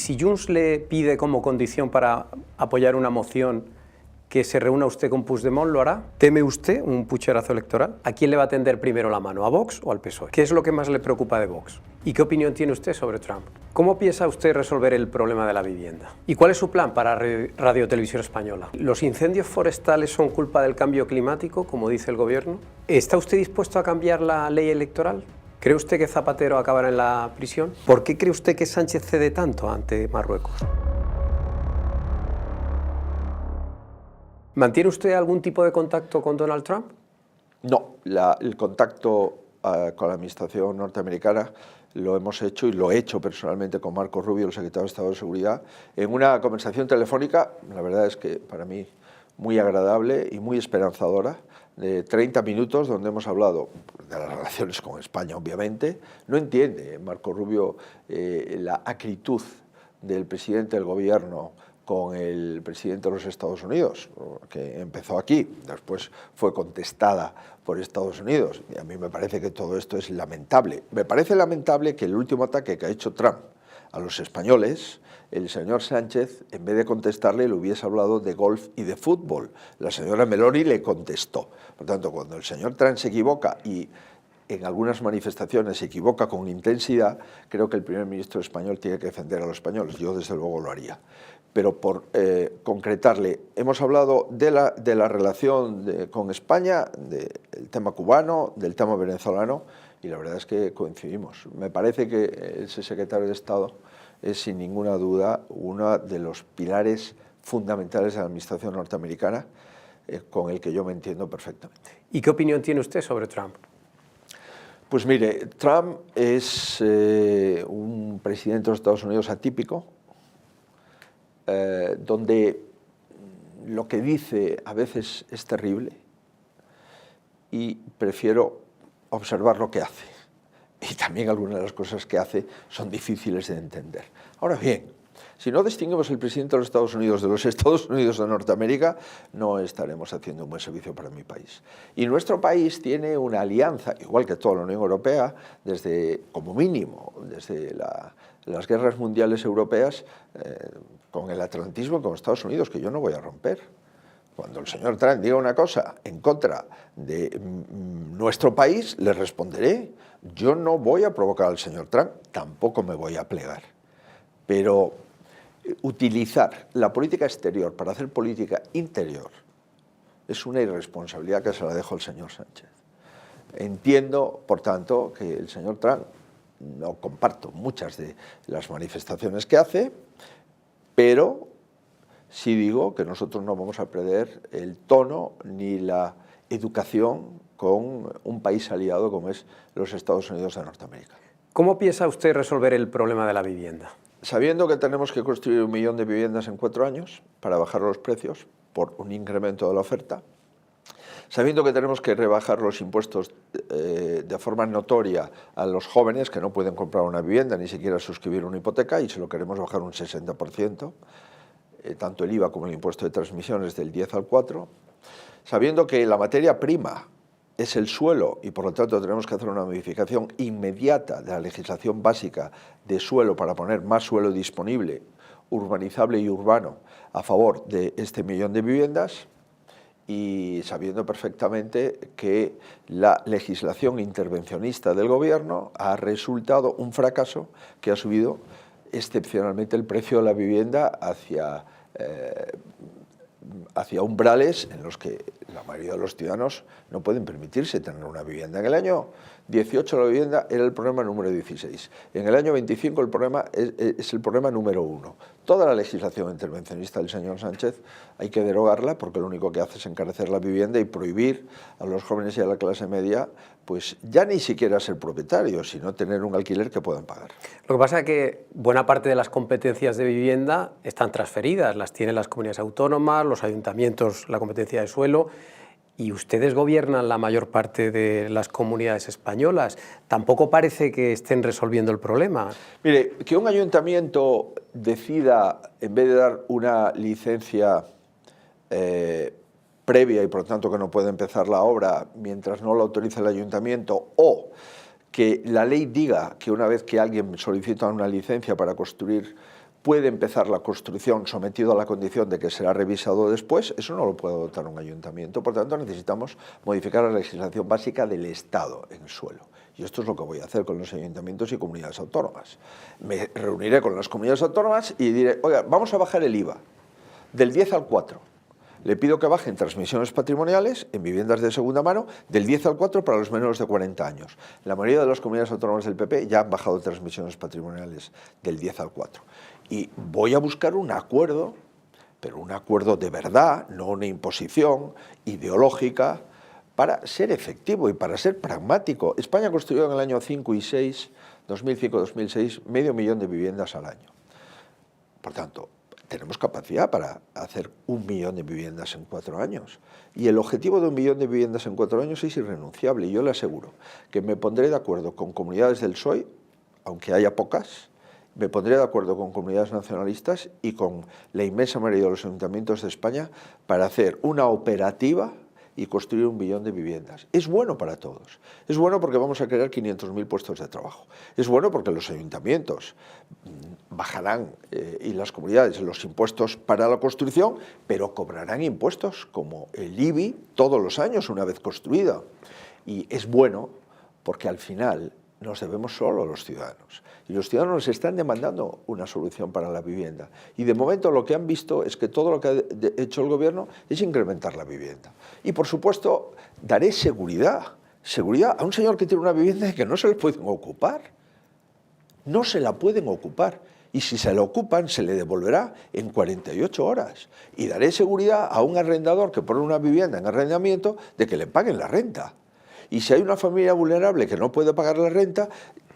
si Junts le pide como condición para apoyar una moción que se reúna usted con Puigdemont, ¿lo hará? ¿Teme usted un pucherazo electoral? ¿A quién le va a tender primero la mano, a Vox o al PSOE? ¿Qué es lo que más le preocupa de Vox? ¿Y qué opinión tiene usted sobre Trump? ¿Cómo piensa usted resolver el problema de la vivienda? ¿Y cuál es su plan para Radio Televisión Española? ¿Los incendios forestales son culpa del cambio climático, como dice el gobierno? ¿Está usted dispuesto a cambiar la ley electoral? ¿Cree usted que Zapatero acabará en la prisión? ¿Por qué cree usted que Sánchez cede tanto ante Marruecos? ¿Mantiene usted algún tipo de contacto con Donald Trump? No, el contacto con la administración norteamericana lo hemos hecho y lo he hecho personalmente con Marco Rubio, el secretario de Estado de Seguridad, en una conversación telefónica, la verdad es que para mí muy agradable y muy esperanzadora, de 30 minutos donde hemos hablado de las relaciones con España, obviamente. No entiende Marco Rubio la acritud del presidente del gobierno con el presidente de los Estados Unidos, que empezó aquí, después fue contestada por Estados Unidos, y a mí me parece que todo esto es lamentable. Me parece lamentable que el último ataque que ha hecho Trump a los españoles, el señor Sánchez, en vez de contestarle, le hubiese hablado de golf y de fútbol. La señora Meloni le contestó. Por tanto, cuando el señor Trump se equivoca y en algunas manifestaciones se equivoca con intensidad, creo que el primer ministro español tiene que defender a los españoles. Yo, desde luego, lo haría. Pero por concretarle, hemos hablado de la relación con España, del tema cubano, del tema venezolano, y la verdad es que coincidimos. Me parece que ese secretario de Estado es, sin ninguna duda, uno de los pilares fundamentales de la administración norteamericana, con el que yo me entiendo perfectamente. ¿Y qué opinión tiene usted sobre Trump? Pues mire, Trump es un presidente de los Estados Unidos atípico, donde lo que dice a veces es terrible y prefiero observar lo que hace. Y también algunas de las cosas que hace son difíciles de entender. Ahora bien, si no distinguimos el presidente de los Estados Unidos de los Estados Unidos de Norteamérica, no estaremos haciendo un buen servicio para mi país. Y nuestro país tiene una alianza, igual que toda la Unión Europea, desde, como mínimo, desde las guerras mundiales europeas, con el atlantismo con Estados Unidos, que yo no voy a romper. Cuando el señor Trump diga una cosa en contra de nuestro país, le responderé. Yo no voy a provocar al señor Trump, tampoco me voy a plegar. Pero utilizar la política exterior para hacer política interior es una irresponsabilidad que se la dejo al señor Sánchez. Entiendo, por tanto, que el señor Trump, no comparto muchas de las manifestaciones que hace, pero sí digo que nosotros no vamos a perder el tono ni la educación con un país aliado como es los Estados Unidos de Norteamérica. ¿Cómo piensa usted resolver el problema de la vivienda? Sabiendo que tenemos que construir 1 millón de viviendas en 4 años para bajar los precios por un incremento de la oferta, sabiendo que tenemos que rebajar los impuestos de forma notoria a los jóvenes que no pueden comprar una vivienda ni siquiera suscribir una hipoteca, y se lo queremos bajar un 60%, tanto el IVA como el impuesto de transmisiones del 10 al 4, sabiendo que la materia prima es el suelo y por lo tanto tenemos que hacer una modificación inmediata de la legislación básica de suelo para poner más suelo disponible, urbanizable y urbano a favor de este 1 millón de viviendas, y sabiendo perfectamente que la legislación intervencionista del gobierno ha resultado un fracaso que ha subido excepcionalmente el precio de la vivienda hacia umbrales en los que la mayoría de los ciudadanos no pueden permitirse tener una vivienda. En el año 18 la vivienda era el problema número 16. En el año 25 el problema es el problema número 1. Toda la legislación intervencionista del señor Sánchez hay que derogarla, porque lo único que hace es encarecer la vivienda y prohibir a los jóvenes y a la clase media pues ya ni siquiera ser propietarios, sino tener un alquiler que puedan pagar. Lo que pasa es que buena parte de las competencias de vivienda están transferidas, las tienen las comunidades autónomas, los ayuntamientos, la competencia de suelo, y ustedes gobiernan la mayor parte de las comunidades españolas. Tampoco parece que estén resolviendo el problema. Mire, que un ayuntamiento decida, en vez de dar una licencia previa y por lo tanto que no puede empezar la obra mientras no la autorice el ayuntamiento, o que la ley diga que una vez que alguien solicita una licencia para construir puede empezar la construcción sometido a la condición de que será revisado después, eso no lo puede adoptar un ayuntamiento. Por tanto, necesitamos modificar la legislación básica del Estado en el suelo. Y esto es lo que voy a hacer con los ayuntamientos y comunidades autónomas. Me reuniré con las comunidades autónomas y diré, oiga, vamos a bajar el IVA del 10 al 4. Le pido que bajen transmisiones patrimoniales en viviendas de segunda mano del 10 al 4 para los menores de 40 años. La mayoría de las comunidades autónomas del PP ya han bajado transmisiones patrimoniales del 10 al 4. Y voy a buscar un acuerdo, pero un acuerdo de verdad, no una imposición ideológica, para ser efectivo y para ser pragmático. España construyó en el año 5 y 6, 2005-2006, 500.000 de viviendas al año. Por tanto, tenemos capacidad para hacer 1.000.000 de viviendas en 4 años. Y el objetivo de 1.000.000 de viviendas en 4 años es irrenunciable. Y yo le aseguro que me pondré de acuerdo con comunidades del PSOE, aunque haya pocas, me pondré de acuerdo con comunidades nacionalistas y con la inmensa mayoría de los ayuntamientos de España para hacer una operativa y construir 1.000.000 de viviendas. Es bueno para todos. Es bueno porque vamos a crear 500.000 puestos de trabajo. Es bueno porque los ayuntamientos bajarán y las comunidades los impuestos para la construcción, pero cobrarán impuestos como el IBI todos los años una vez construida. Y es bueno porque al final nos debemos solo a los ciudadanos. Y los ciudadanos están demandando una solución para la vivienda. Y de momento lo que han visto es que todo lo que ha hecho el gobierno es incrementar la vivienda. Y por supuesto, daré seguridad a un señor que tiene una vivienda que no se le pueden ocupar. No se la pueden ocupar. Y si se la ocupan, se le devolverá en 48 horas. Y daré seguridad a un arrendador que pone una vivienda en arrendamiento de que le paguen la renta. Y si hay una familia vulnerable que no puede pagar la renta,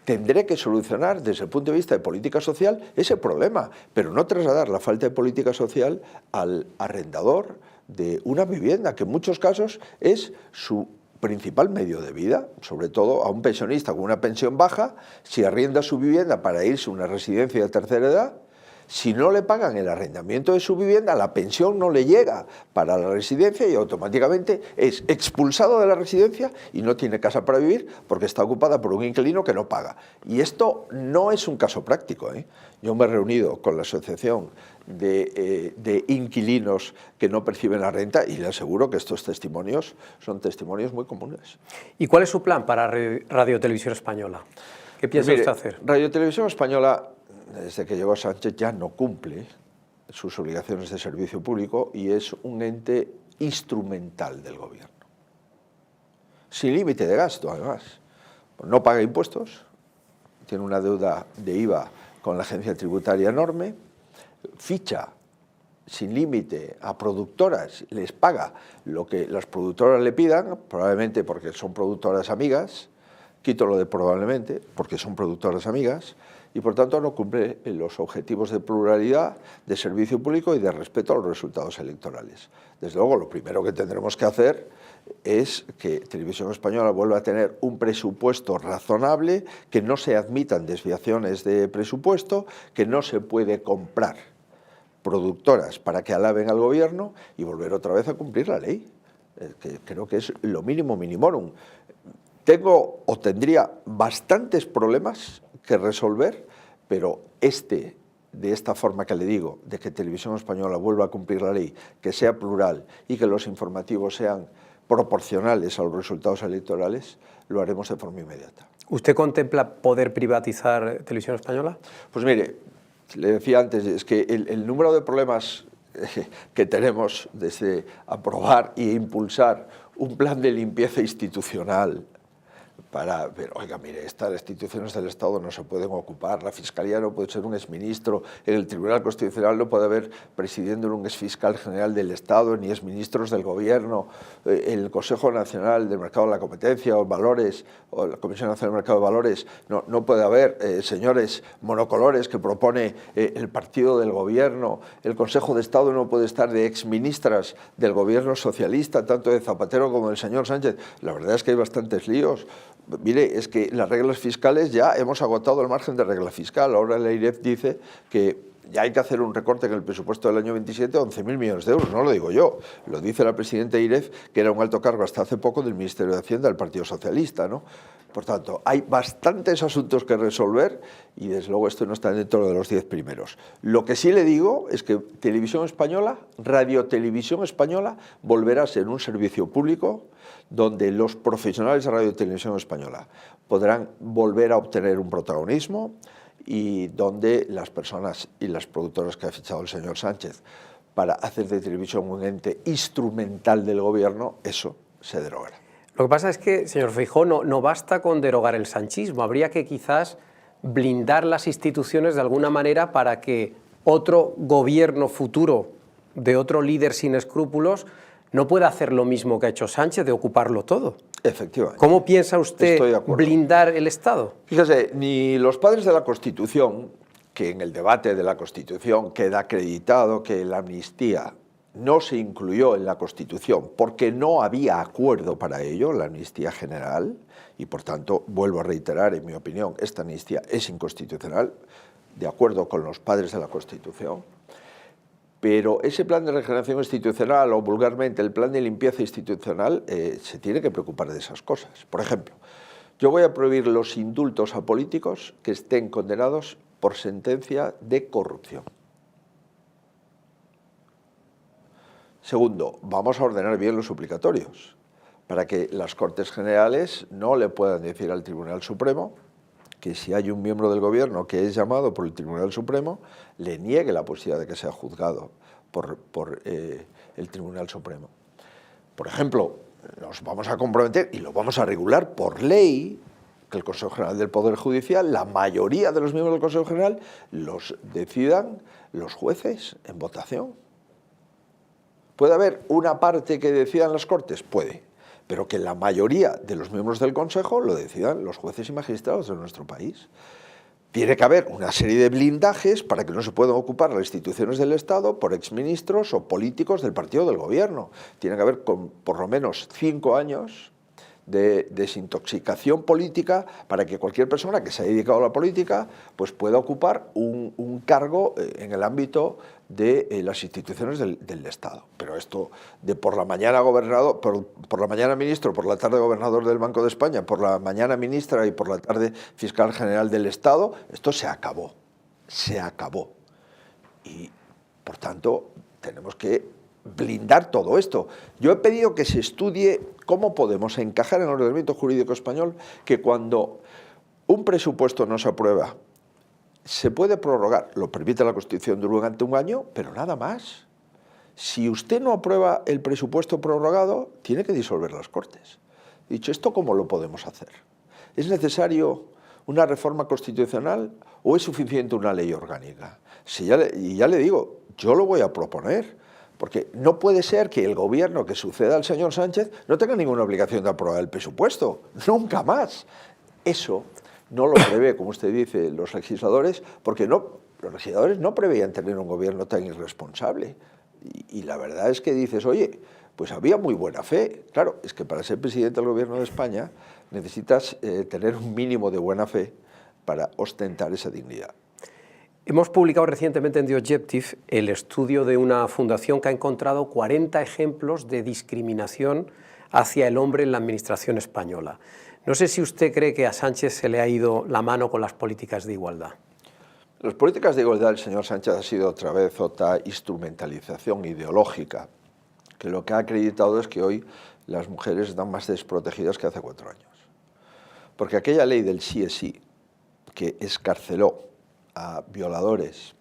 tendré que solucionar desde el punto de vista de política social ese problema, pero no trasladar la falta de política social al arrendador de una vivienda, que en muchos casos es su principal medio de vida, sobre todo a un pensionista con una pensión baja, si arrienda su vivienda para irse a una residencia de tercera edad, si no le pagan el arrendamiento de su vivienda, la pensión no le llega para la residencia y automáticamente es expulsado de la residencia y no tiene casa para vivir porque está ocupada por un inquilino que no paga. Y esto no es un caso práctico, ¿eh? Yo me he reunido con la asociación de inquilinos que no perciben la renta y le aseguro que estos testimonios son testimonios muy comunes. ¿Y cuál es su plan para Radio Televisión Española? ¿Qué piensa usted hacer? Radio Televisión Española, desde que llegó Sánchez, ya no cumple sus obligaciones de servicio público y es un ente instrumental del gobierno. Sin límite de gasto, además. No paga impuestos, tiene una deuda de IVA con la agencia tributaria enorme, ficha sin límite a productoras, les paga lo que las productoras le pidan, probablemente porque son productoras amigas, quito lo de probablemente, porque son productoras amigas, y por tanto no cumple los objetivos de pluralidad, de servicio público y de respeto a los resultados electorales. Desde luego, lo primero que tendremos que hacer es que Televisión Española vuelva a tener un presupuesto razonable, que no se admitan desviaciones de presupuesto, que no se puede comprar productoras para que alaben al gobierno y volver otra vez a cumplir la ley, que creo que es lo mínimo minimorum. Tengo o tendría bastantes problemas que resolver, pero de esta forma que le digo, de que Televisión Española vuelva a cumplir la ley, que sea plural y que los informativos sean proporcionales a los resultados electorales, lo haremos de forma inmediata. ¿Usted contempla poder privatizar Televisión Española? Pues mire, le decía antes, es que el número de problemas que tenemos desde aprobar e impulsar un plan de limpieza institucional para ver, oiga, mire, estas instituciones del Estado no se pueden ocupar, la Fiscalía no puede ser un exministro, en el Tribunal Constitucional no puede haber presidiendo un exfiscal general del Estado, ni exministros del Gobierno, el Consejo Nacional del Mercado de la Competencia o Valores, o la Comisión Nacional del Mercado de Valores, no puede haber señores monocolores que propone el partido del Gobierno, el Consejo de Estado no puede estar de exministras del Gobierno socialista, tanto de Zapatero como del señor Sánchez. La verdad es que hay bastantes líos. Mire, es que las reglas fiscales ya hemos agotado el margen de regla fiscal. Ahora la IREF dice que ya hay que hacer un recorte en el presupuesto del año 27 de 11.000 millones de euros, no lo digo yo, lo dice la presidenta Irez, que era un alto cargo hasta hace poco del Ministerio de Hacienda del Partido Socialista, ¿no? Por tanto, hay bastantes asuntos que resolver y desde luego esto no está dentro de los 10 primeros. Lo que sí le digo es que Televisión Española, Radio Televisión Española, volverá a ser un servicio público donde los profesionales de Radio y Televisión Española podrán volver a obtener un protagonismo y donde las personas y las productoras que ha fichado el señor Sánchez para hacer de televisión un ente instrumental del gobierno, eso se derogará. Lo que pasa es que, señor Feijóo, no basta con derogar el sanchismo, habría que quizás blindar las instituciones de alguna manera para que otro gobierno futuro de otro líder sin escrúpulos no pueda hacer lo mismo que ha hecho Sánchez, de ocuparlo todo. Efectivamente. ¿Cómo piensa usted blindar el Estado? Fíjese, ni los padres de la Constitución, que en el debate de la Constitución queda acreditado que la amnistía no se incluyó en la Constitución porque no había acuerdo para ello, la amnistía general, y por tanto, vuelvo a reiterar, en mi opinión, esta amnistía es inconstitucional, de acuerdo con los padres de la Constitución. Pero ese plan de regeneración institucional, o vulgarmente el plan de limpieza institucional, se tiene que preocupar de esas cosas. Por ejemplo, yo voy a prohibir los indultos a políticos que estén condenados por sentencia de corrupción. Segundo, vamos a ordenar bien los suplicatorios, para que las Cortes Generales no le puedan decir al Tribunal Supremo que si hay un miembro del gobierno que es llamado por el Tribunal Supremo, le niegue la posibilidad de que sea juzgado por el Tribunal Supremo. Por ejemplo, nos vamos a comprometer y lo vamos a regular por ley, que el Consejo General del Poder Judicial, la mayoría de los miembros del Consejo General, los decidan los jueces en votación. ¿Puede haber una parte que decidan las Cortes? Puede. Pero que la mayoría de los miembros del Consejo lo decidan los jueces y magistrados de nuestro país. Tiene que haber una serie de blindajes para que no se puedan ocupar las instituciones del Estado por exministros o políticos del partido del gobierno. Tiene que haber por lo menos 5 años de desintoxicación política para que cualquier persona que se haya dedicado a la política pues pueda ocupar un cargo en el ámbito de las instituciones del Estado. Pero esto de por la mañana gobernador, por la mañana ministro, por la tarde gobernador del Banco de España, por la mañana ministra y por la tarde fiscal general del Estado, esto se acabó. Se acabó. Y, por tanto, tenemos que blindar todo esto. Yo he pedido que se estudie cómo podemos encajar en el ordenamiento jurídico español que cuando un presupuesto no se aprueba, se puede prorrogar, lo permite la Constitución durante un año, pero nada más. Si usted no aprueba el presupuesto prorrogado, tiene que disolver las Cortes. Dicho esto, ¿cómo lo podemos hacer? ¿Es necesario una reforma constitucional o es suficiente una ley orgánica? Y ya le digo, yo lo voy a proponer, porque no puede ser que el gobierno que suceda al señor Sánchez no tenga ninguna obligación de aprobar el presupuesto, nunca más. Eso no lo prevé, como usted dice, los legisladores, porque los legisladores no preveían tener un gobierno tan irresponsable. Y la verdad es que dices, oye, pues había muy buena fe. Claro, es que para ser presidente del gobierno de España necesitas tener un mínimo de buena fe para ostentar esa dignidad. Hemos publicado recientemente en The Objective el estudio de una fundación que ha encontrado 40 ejemplos de discriminación hacia el hombre en la administración española. No sé si usted cree que a Sánchez se le ha ido la mano con las políticas de igualdad. Las políticas de igualdad del señor Sánchez ha sido otra vez otra instrumentalización ideológica, que lo que ha acreditado es que hoy las mujeres están más desprotegidas que hace 4 años. Porque aquella ley del sí es sí, que escarceló a violadores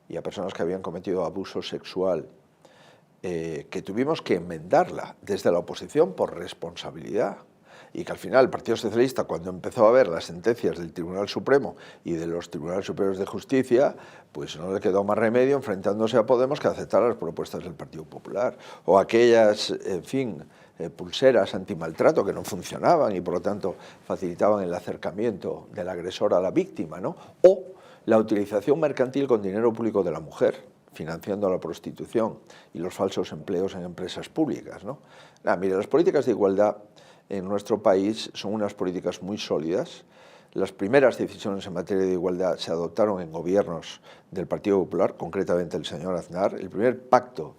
y a personas que habían cometido abuso sexual, que tuvimos que enmendarla desde la oposición por responsabilidad, y que al final el Partido Socialista, cuando empezó a ver las sentencias del Tribunal Supremo y de los Tribunales Superiores de Justicia, pues no le quedó más remedio enfrentándose a Podemos que aceptar las propuestas del Partido Popular, o aquellas, en fin, pulseras antimaltrato que no funcionaban y por lo tanto facilitaban el acercamiento del agresor a la víctima, ¿no? O la utilización mercantil con dinero público de la mujer, financiando la prostitución y los falsos empleos en empresas públicas, ¿no? Mire, las políticas de igualdad en nuestro país son unas políticas muy sólidas, Las primeras decisiones en materia de igualdad se adoptaron en gobiernos del Partido Popular, concretamente el señor Aznar. El primer pacto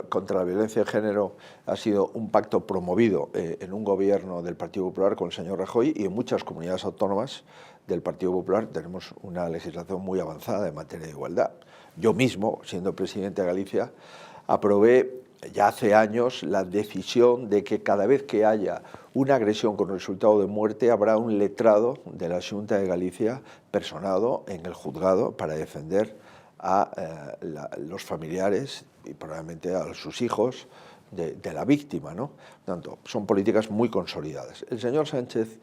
contra la violencia de género ha sido un pacto promovido en un gobierno del Partido Popular con el señor Rajoy, y en muchas comunidades autónomas del Partido Popular tenemos una legislación muy avanzada en materia de igualdad. Yo mismo, siendo presidente de Galicia, aprobé ya hace años la decisión de que cada vez que haya una agresión con resultado de muerte habrá un letrado de la Xunta de Galicia personado en el juzgado para defender a los familiares y probablemente a sus hijos de la víctima, ¿no? Por tanto, son políticas muy consolidadas. El señor Sánchez,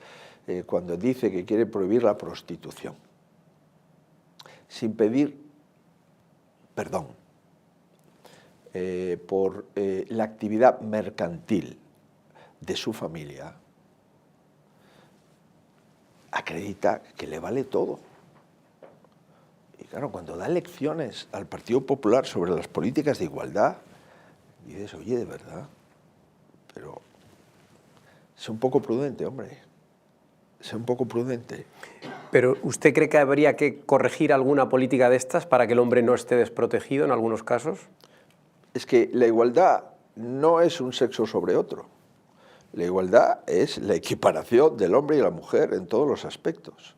cuando dice que quiere prohibir la prostitución, sin pedir perdón por la actividad mercantil de su familia, acredita que le vale todo. Y claro, cuando da lecciones al Partido Popular sobre las políticas de igualdad, dices, oye, de verdad, pero sé un poco prudente, hombre, sé un poco prudente. ¿Pero usted cree que habría que corregir alguna política de estas para que el hombre no esté desprotegido en algunos casos? Es que la igualdad no es un sexo sobre otro. La igualdad es la equiparación del hombre y la mujer en todos los aspectos.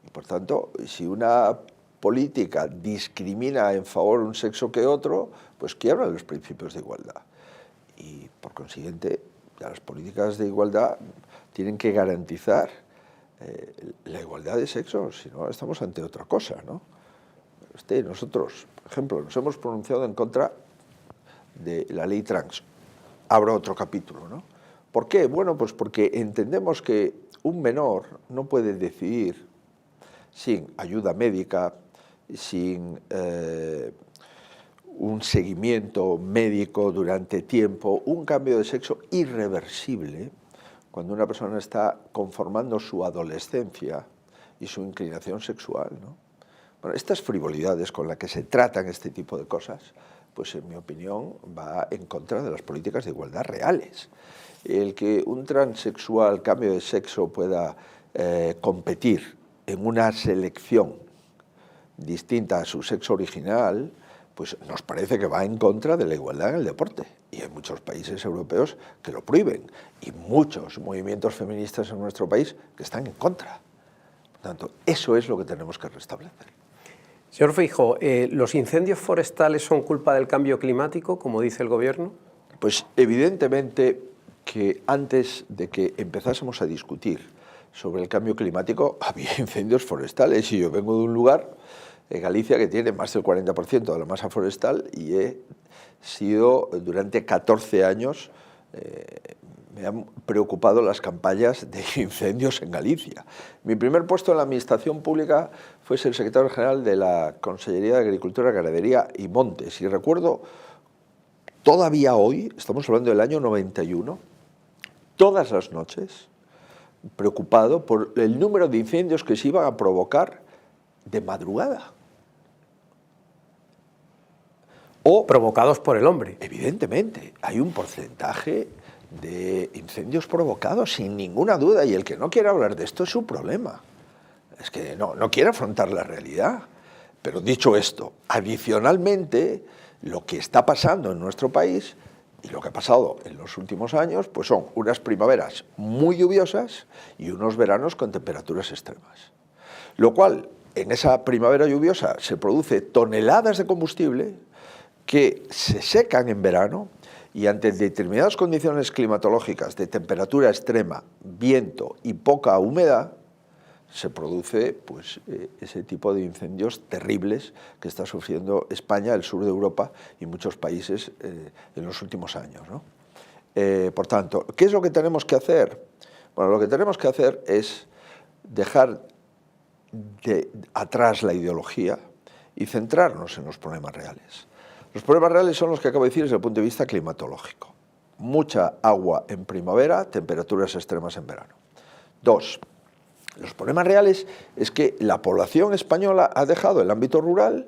Y por tanto, si una política discrimina en favor de un sexo que otro, pues quiebra los principios de igualdad. Y por consiguiente, las políticas de igualdad tienen que garantizar la igualdad de sexos, si no estamos ante otra cosa, ¿no? Nosotros, por ejemplo, nos hemos pronunciado en contra de la ley trans. Abro otro capítulo, ¿no? ¿Por qué? Bueno, pues porque entendemos que un menor no puede decidir sin ayuda médica, sin un seguimiento médico durante tiempo, un cambio de sexo irreversible, cuando una persona está conformando su adolescencia y su inclinación sexual, ¿no? Bueno, estas frivolidades con las que se tratan este tipo de cosas, pues en mi opinión va en contra de las políticas de igualdad reales. El que un transexual, cambio de sexo, pueda competir en una selección distinta a su sexo original, pues nos parece que va en contra de la igualdad en el deporte. Y hay muchos países europeos que lo prohíben, y muchos movimientos feministas en nuestro país que están en contra. Por tanto, eso es lo que tenemos que restablecer. Señor Feijóo, ¿los incendios forestales son culpa del cambio climático, como dice el Gobierno? Pues evidentemente que antes de que empezásemos a discutir sobre el cambio climático había incendios forestales, y yo vengo de un lugar, Galicia, que tiene más del 40% de la masa forestal, y he sido durante 14 años, me han preocupado las campañas de incendios en Galicia. Mi primer puesto en la administración pública fue ser secretario general de la Consellería de Agricultura, Ganadería y Montes, y recuerdo todavía hoy, estamos hablando del año 91, todas las noches, preocupado por el número de incendios que se iban a provocar de madrugada. O provocados por el hombre. Evidentemente, hay un porcentaje de incendios provocados, sin ninguna duda, y el que no quiera hablar de esto es su problema. Es que no quiere afrontar la realidad. Pero dicho esto, adicionalmente, lo que está pasando en nuestro país y lo que ha pasado en los últimos años, pues son unas primaveras muy lluviosas y unos veranos con temperaturas extremas. Lo cual, en esa primavera lluviosa se produce toneladas de combustible que se secan en verano, y ante determinadas condiciones climatológicas de temperatura extrema, viento y poca humedad, se produce pues, ese tipo de incendios terribles que está sufriendo España, el sur de Europa y muchos países en los últimos años, ¿no? Por tanto, ¿qué es lo que tenemos que hacer? Bueno, lo que tenemos que hacer es dejar atrás la ideología y centrarnos en los problemas reales. Los problemas reales son los que acabo de decir desde el punto de vista climatológico. Mucha agua en primavera, temperaturas extremas en verano. 2. Los problemas reales es que la población española ha dejado el ámbito rural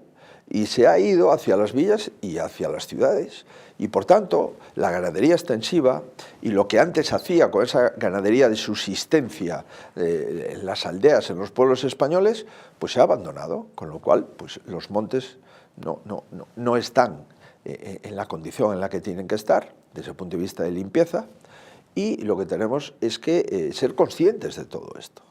y se ha ido hacia las villas y hacia las ciudades. Y por tanto, la ganadería extensiva y lo que antes hacía con esa ganadería de subsistencia en las aldeas, en los pueblos españoles, pues se ha abandonado, con lo cual pues los montes no están en la condición en la que tienen que estar, desde el punto de vista de limpieza, y lo que tenemos es que ser conscientes de todo esto.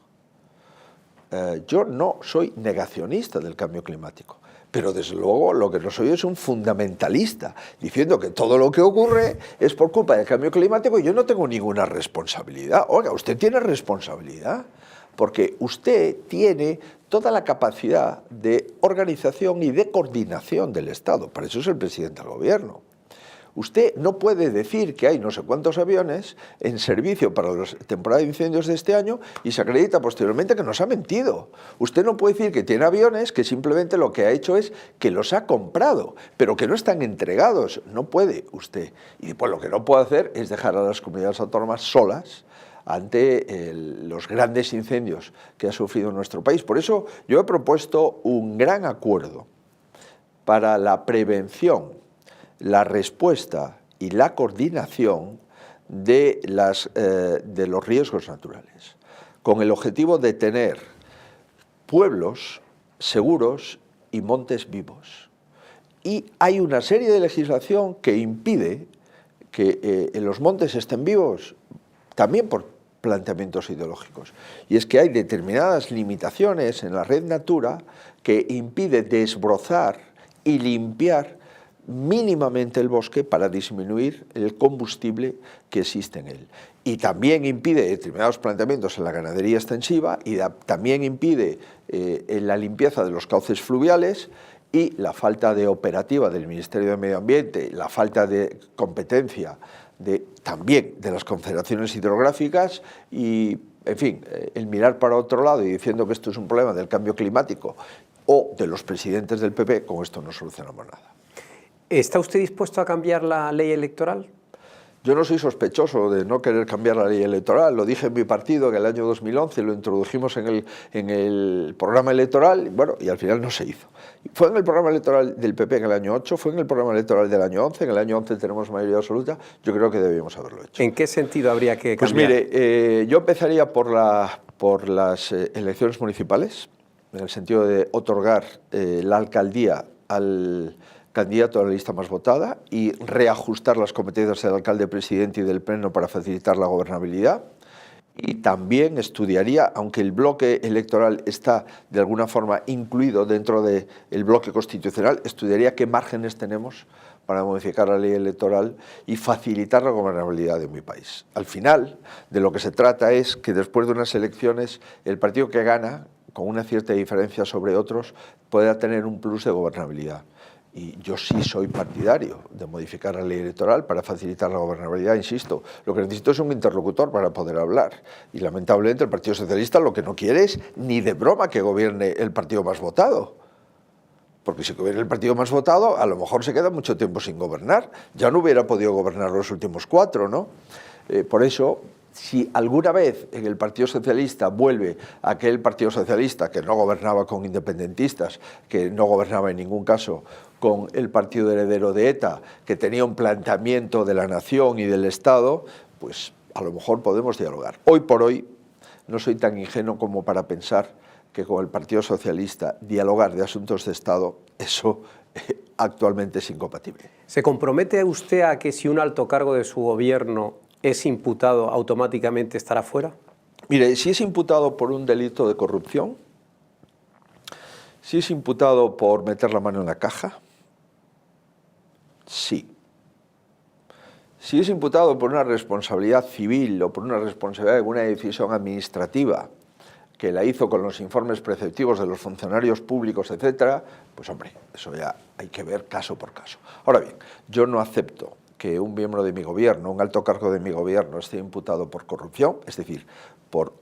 Yo no soy negacionista del cambio climático, pero desde luego lo que no soy es un fundamentalista, diciendo que todo lo que ocurre es por culpa del cambio climático y yo no tengo ninguna responsabilidad. Oiga, usted tiene responsabilidad, porque usted tiene toda la capacidad de organización y de coordinación del Estado, para eso es el presidente del gobierno. Usted no puede decir que hay no sé cuántos aviones en servicio para la temporada de incendios de este año y se acredita posteriormente que nos ha mentido. Usted no puede decir que tiene aviones que simplemente lo que ha hecho es que los ha comprado, pero que no están entregados. No puede usted. Y después lo que no puede hacer es dejar a las comunidades autónomas solas ante los grandes incendios que ha sufrido nuestro país. Por eso yo he propuesto un gran acuerdo para la prevención, la respuesta y la coordinación de los riesgos naturales, con el objetivo de tener pueblos seguros y montes vivos. Y hay una serie de legislación que impide que los montes estén vivos, también por planteamientos ideológicos. Y es que hay determinadas limitaciones en la red Natura que impide desbrozar y limpiar mínimamente el bosque para disminuir el combustible que existe en él. Y también impide determinados planteamientos en la ganadería extensiva y también impide en la limpieza de los cauces fluviales y la falta de operativa del Ministerio de Medio Ambiente, la falta de competencia también de las confederaciones hidrográficas y, en fin, el mirar para otro lado y diciendo que esto es un problema del cambio climático o de los presidentes del PP, con esto no solucionamos nada. ¿Está usted dispuesto a cambiar la ley electoral? Yo no soy sospechoso de no querer cambiar la ley electoral. Lo dije en mi partido en el año 2011, lo introdujimos en el programa electoral, bueno, y al final no se hizo. Fue en el programa electoral del PP en el año 8, fue en el programa electoral del año 11, en el año 11 tenemos mayoría absoluta, yo creo que debíamos haberlo hecho. ¿En qué sentido habría que cambiar? Pues mire, yo empezaría por las elecciones municipales, en el sentido de otorgar la alcaldía al candidato a la lista más votada y reajustar las competencias del alcalde, presidente y del pleno para facilitar la gobernabilidad. Y también estudiaría, aunque el bloque electoral está de alguna forma incluido dentro del bloque constitucional, estudiaría qué márgenes tenemos para modificar la ley electoral y facilitar la gobernabilidad de mi país. Al final, de lo que se trata es que después de unas elecciones, el partido que gana, con una cierta diferencia sobre otros, pueda tener un plus de gobernabilidad. Y yo sí soy partidario de modificar la ley electoral para facilitar la gobernabilidad, insisto. Lo que necesito es un interlocutor para poder hablar. Y lamentablemente el Partido Socialista lo que no quiere es ni de broma que gobierne el partido más votado. Porque si gobierna el partido más votado, a lo mejor se queda mucho tiempo sin gobernar. Ya no hubiera podido gobernar los últimos 4, ¿no? Por eso, si alguna vez en el Partido Socialista vuelve aquel Partido Socialista que no gobernaba con independentistas, que no gobernaba en ningún caso con el partido heredero de ETA, que tenía un planteamiento de la nación y del Estado, pues a lo mejor podemos dialogar. Hoy por hoy no soy tan ingenuo como para pensar que con el Partido Socialista dialogar de asuntos de Estado, eso actualmente es incompatible. ¿Se compromete usted a que si un alto cargo de su gobierno es imputado, automáticamente estará fuera? Mire, si es imputado por un delito de corrupción, si es imputado por meter la mano en la caja, sí. Si es imputado por una responsabilidad civil o por una responsabilidad de una decisión administrativa que la hizo con los informes preceptivos de los funcionarios públicos, etcétera, pues hombre, eso ya hay que ver caso por caso. Ahora bien, yo no acepto que un miembro de mi gobierno, un alto cargo de mi gobierno, esté imputado por corrupción, es decir, por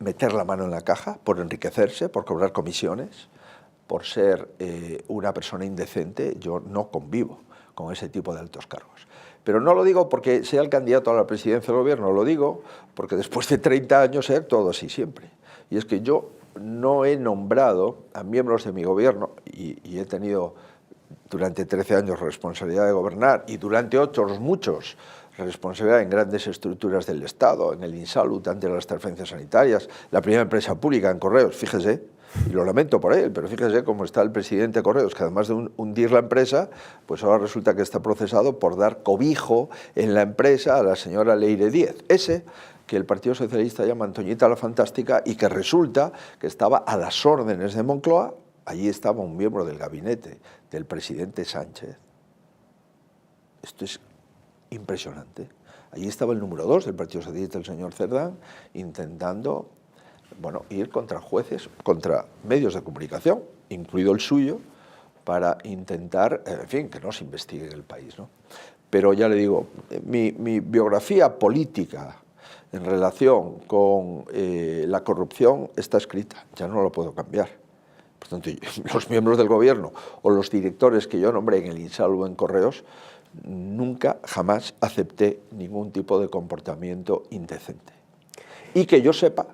meter la mano en la caja, por enriquecerse, por cobrar comisiones, por ser una persona indecente. Yo no convivo con ese tipo de altos cargos. Pero no lo digo porque sea el candidato a la presidencia del gobierno, lo digo porque después de 30 años he actuado así siempre. Y es que yo no he nombrado a miembros de mi gobierno, y he tenido durante 13 años responsabilidad de gobernar y durante otros muchos responsabilidad en grandes estructuras del Estado, en el Insalud, ante las transferencias sanitarias, la primera empresa pública en Correos, fíjese, y lo lamento por él, pero fíjese cómo está el presidente de Correos, que además de hundir la empresa, pues ahora resulta que está procesado por dar cobijo en la empresa a la señora Leire Díez, ese que el Partido Socialista llama Antoñita la Fantástica y que resulta que estaba a las órdenes de Moncloa. Allí estaba un miembro del gabinete del presidente Sánchez. Esto es impresionante. Allí estaba el número 2 del Partido Socialista, el señor Cerdán, intentando, bueno, ir contra jueces, contra medios de comunicación, incluido el suyo, para intentar, en fin, que no se investigue en el país, ¿no? Pero ya le digo, mi biografía política en relación con la corrupción está escrita, ya no lo puedo cambiar. Por tanto, los miembros del gobierno o los directores que yo nombré en el Insalud o en Correos, nunca, jamás acepté ningún tipo de comportamiento indecente. Y que yo sepa,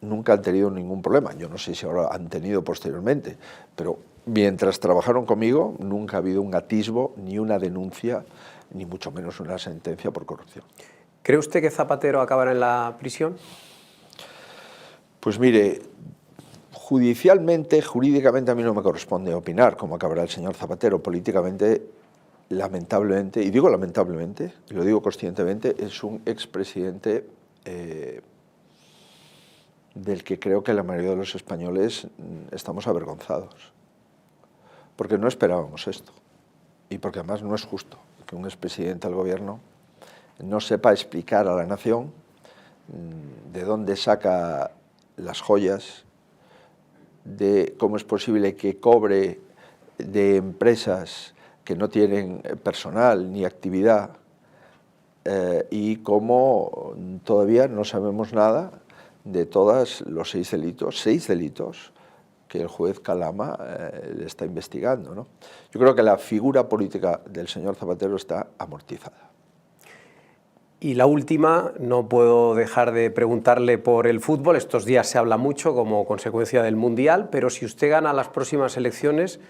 nunca han tenido ningún problema. Yo no sé si ahora han tenido posteriormente, pero mientras trabajaron conmigo, nunca ha habido un atisbo, ni una denuncia, ni mucho menos una sentencia por corrupción. ¿Cree usted que Zapatero acabará en la prisión? Pues mire, judicialmente, jurídicamente a mí no me corresponde opinar cómo acabará el señor Zapatero. Políticamente, lamentablemente, y digo lamentablemente, y lo digo conscientemente, es un expresidente del que creo que la mayoría de los españoles estamos avergonzados, porque no esperábamos esto, y porque además no es justo que un expresidente del gobierno no sepa explicar a la nación de dónde saca las joyas, de cómo es posible que cobre de empresas que no tienen personal ni actividad, y cómo todavía no sabemos nada de todos los 6 delitos que el juez Calama le está investigando, ¿no? Yo creo que la figura política del señor Zapatero está amortizada. Y la última, no puedo dejar de preguntarle por el fútbol. Estos días se habla mucho como consecuencia del Mundial, pero si usted gana las próximas elecciones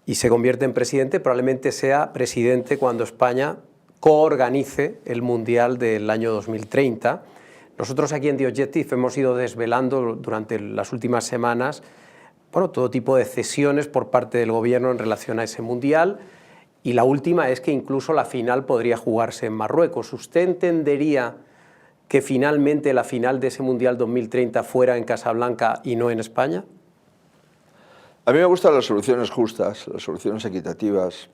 y se convierte en presidente, probablemente sea presidente cuando España coorganice el Mundial del año 2030. Nosotros aquí en The Objective hemos ido desvelando durante las últimas semanas, bueno, todo tipo de cesiones por parte del gobierno en relación a ese Mundial. Y la última es que incluso la final podría jugarse en Marruecos. ¿Usted entendería que finalmente la final de ese Mundial 2030 fuera en Casablanca y no en España? A mí me gustan las soluciones justas, las soluciones equitativas,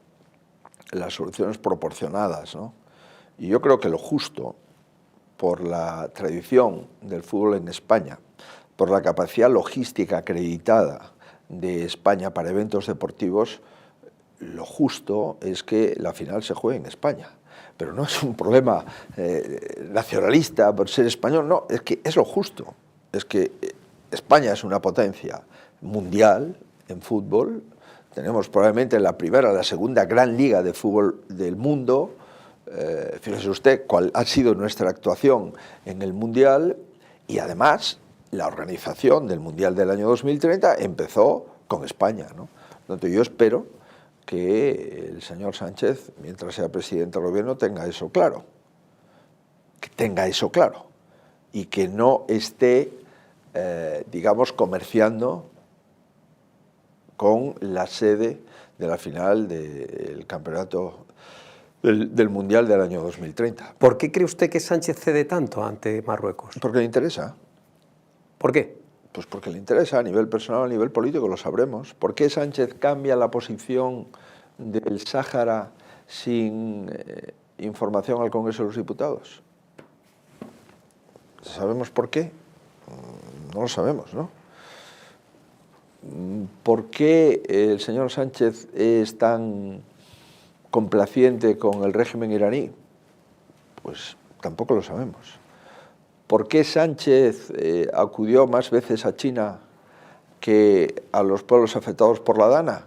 las soluciones proporcionadas, ¿no? Y yo creo que lo justo, por la tradición del fútbol en España, por la capacidad logística acreditada de España para eventos deportivos, lo justo es que la final se juegue en España. Pero no es un problema nacionalista por ser español, no, es que es lo justo. Es que España es una potencia mundial en fútbol, tenemos probablemente la primera, la segunda gran liga de fútbol del mundo. Fíjese usted cuál ha sido nuestra actuación en el Mundial, y además la organización del Mundial del año 2030 empezó con España, ¿no? Entonces yo espero que el señor Sánchez, mientras sea presidente del gobierno, tenga eso claro, y que no esté, digamos, comerciando con la sede de la final del campeonato del Mundial del año 2030. ¿Por qué cree usted que Sánchez cede tanto ante Marruecos? Porque le interesa. ¿Por qué? Pues porque le interesa, a nivel personal, a nivel político, lo sabremos. ¿Por qué Sánchez cambia la posición del Sáhara sin información al Congreso de los Diputados? ¿Sabemos por qué? No lo sabemos, ¿no? ¿Por qué el señor Sánchez es tan complaciente con el régimen iraní? Pues tampoco lo sabemos. ¿Por qué Sánchez acudió más veces a China que a los pueblos afectados por la Dana?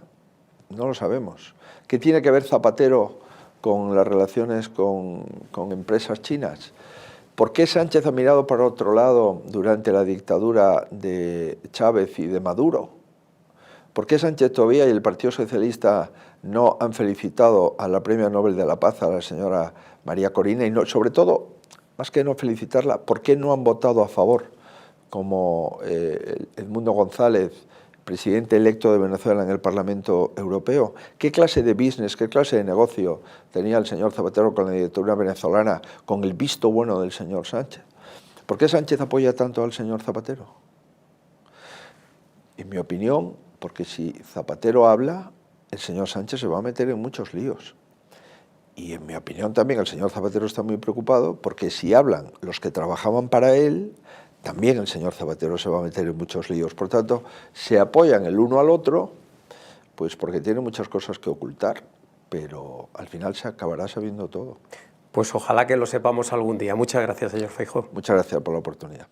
No lo sabemos. ¿Qué tiene que ver Zapatero con las relaciones con empresas chinas? ¿Por qué Sánchez ha mirado para otro lado durante la dictadura de Chávez y de Maduro? ¿Por qué Sánchez todavía y el Partido Socialista no han felicitado a la Premio Nobel de la Paz, a la señora María Corina? Y no, sobre todo, más que no felicitarla, ¿por qué no han votado a favor, como Edmundo González, presidente electo de Venezuela en el Parlamento Europeo? ¿Qué clase de business, qué clase de negocio tenía el señor Zapatero con la dictadura venezolana, con el visto bueno del señor Sánchez? ¿Por qué Sánchez apoya tanto al señor Zapatero? En mi opinión, porque si Zapatero habla, el señor Sánchez se va a meter en muchos líos. Y en mi opinión también el señor Zapatero está muy preocupado, porque si hablan los que trabajaban para él, también el señor Zapatero se va a meter en muchos líos. Por tanto, se apoyan el uno al otro, pues porque tienen muchas cosas que ocultar, pero al final se acabará sabiendo todo. Pues ojalá que lo sepamos algún día. Muchas gracias, señor Feijóo. Muchas gracias por la oportunidad.